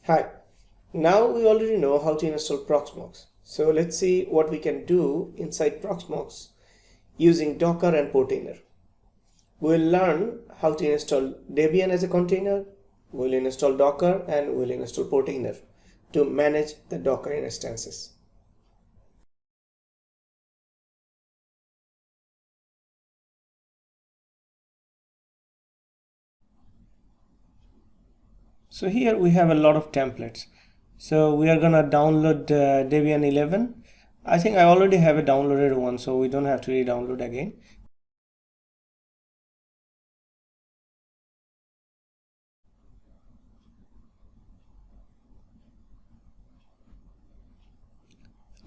Hi, now we already know how to install Proxmox. So let's see what we can do inside Proxmox using Docker and Portainer. We'll learn how to install Debian as a container, we'll install Docker, and we'll install Portainer to manage the Docker instances. So here we have a lot of templates. So we are gonna download Debian 11. I think I already have a downloaded one, so we don't have to re-download again.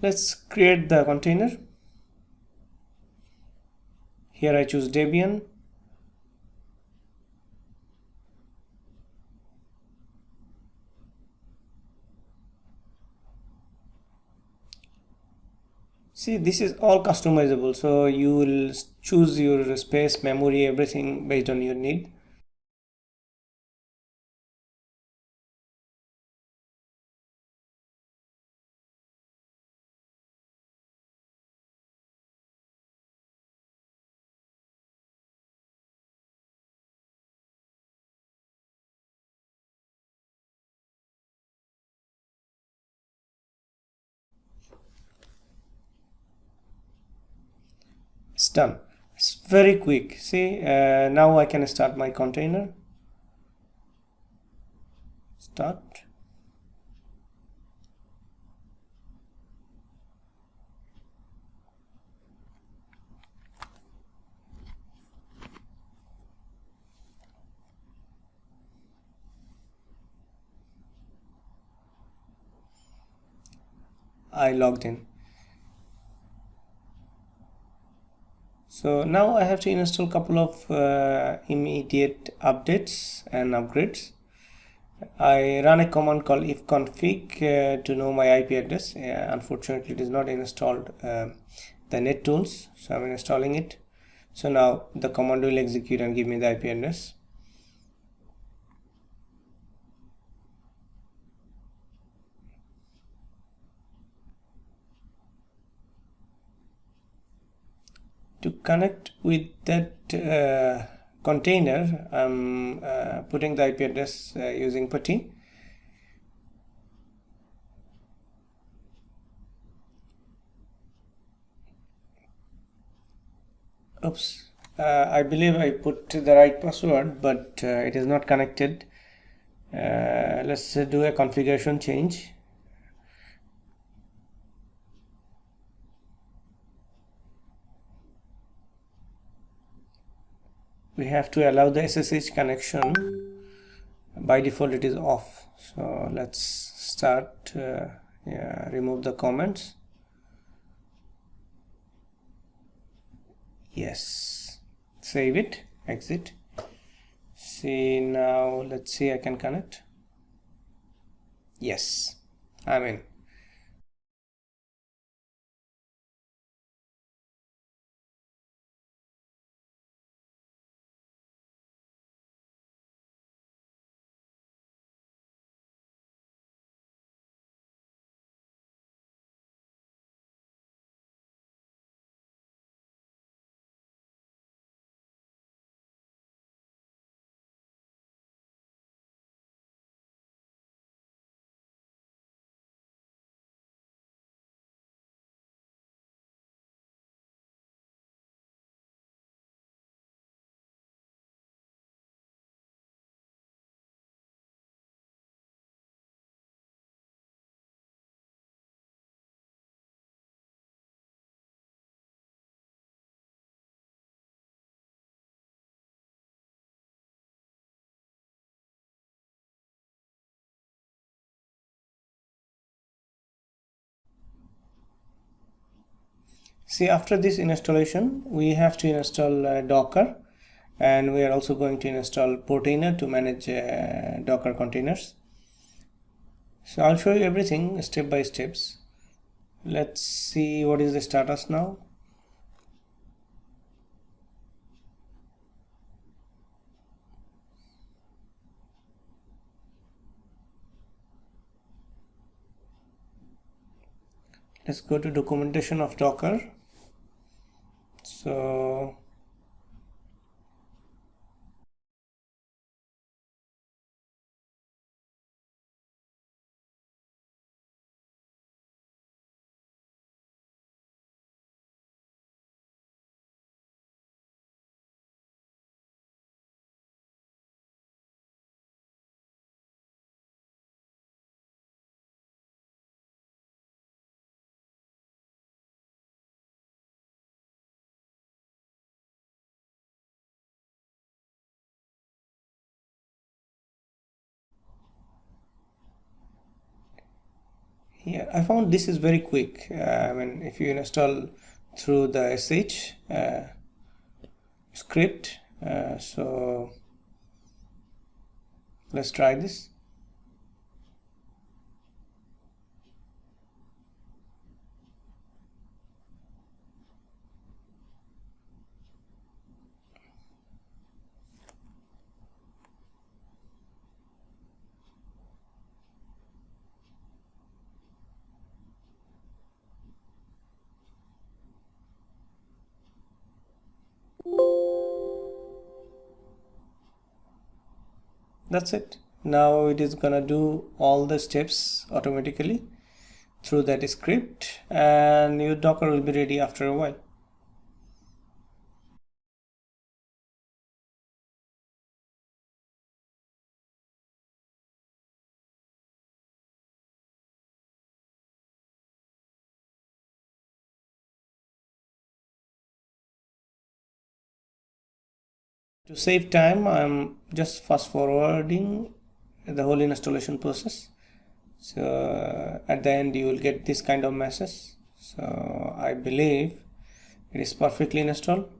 Let's create the container. Here I choose Debian. See, this is all customizable, so you will choose your space, memory, everything based on your need. It's done. It's very quick. See, now I can start my container. Start. I logged in. So now I have to install a couple of immediate updates and upgrades. I run a command called ifconfig to know my IP address. Unfortunately, it is not installed the net tools, so I'm installing it. So now the command will execute and give me the IP address. To connect with that container, I'm putting the IP address using putty. Oops, I believe I put the right password, but it is not connected. Let's do a configuration change. We have to allow the SSH connection. By default it is off, so let's start. Remove the comments. Yes, save it, exit. See, now let's see, I can connect. Yes, I'm in. See, after this installation, we have to install Docker, and we are also going to install Portainer to manage Docker containers. So I'll show you everything step by steps. Let's see what is the status now. let's go to documentation of Docker. So yeah, I found this is very quick. If you install through the sh script, so let's try this. That's it. Now it is gonna do all the steps automatically through that script, and your Docker will be ready after a while. To save time, I'm just fast forwarding the whole installation process. So at the end you will get this kind of message. So I believe it is perfectly installed.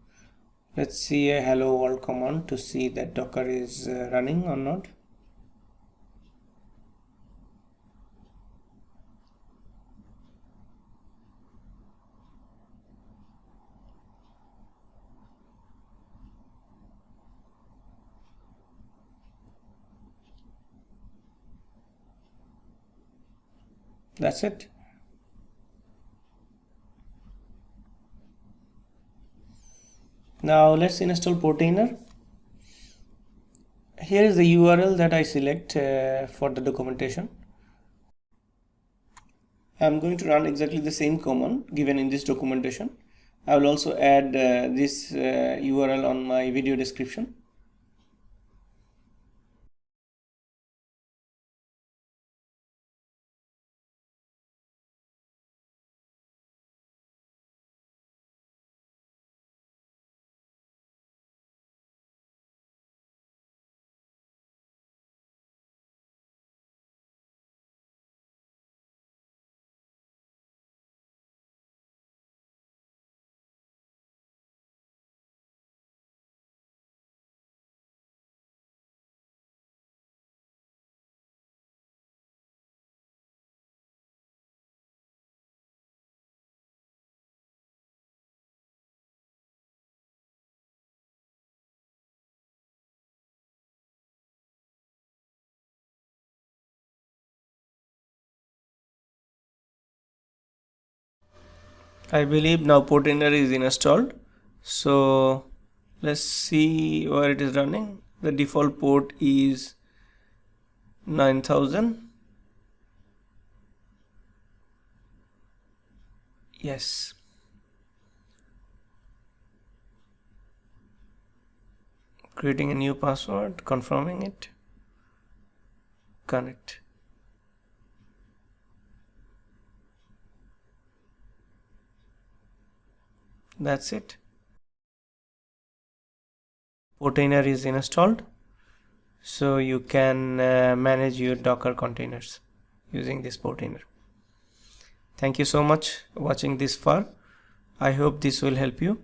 Let's see a hello world command to see that Docker is running or not. That's it. Now let's install Portainer. Here is the URL that I select for the documentation. I'm going to run exactly the same command given in this documentation. I will also add this URL on my video description. I believe now Portainer is installed. So let's see where it is running. The default port is 9000. Yes. Creating a new password, confirming it. Connect. That's it. Portainer is installed, so you can manage your Docker containers using this Portainer. Thank you so much for watching this far. I hope this will help you.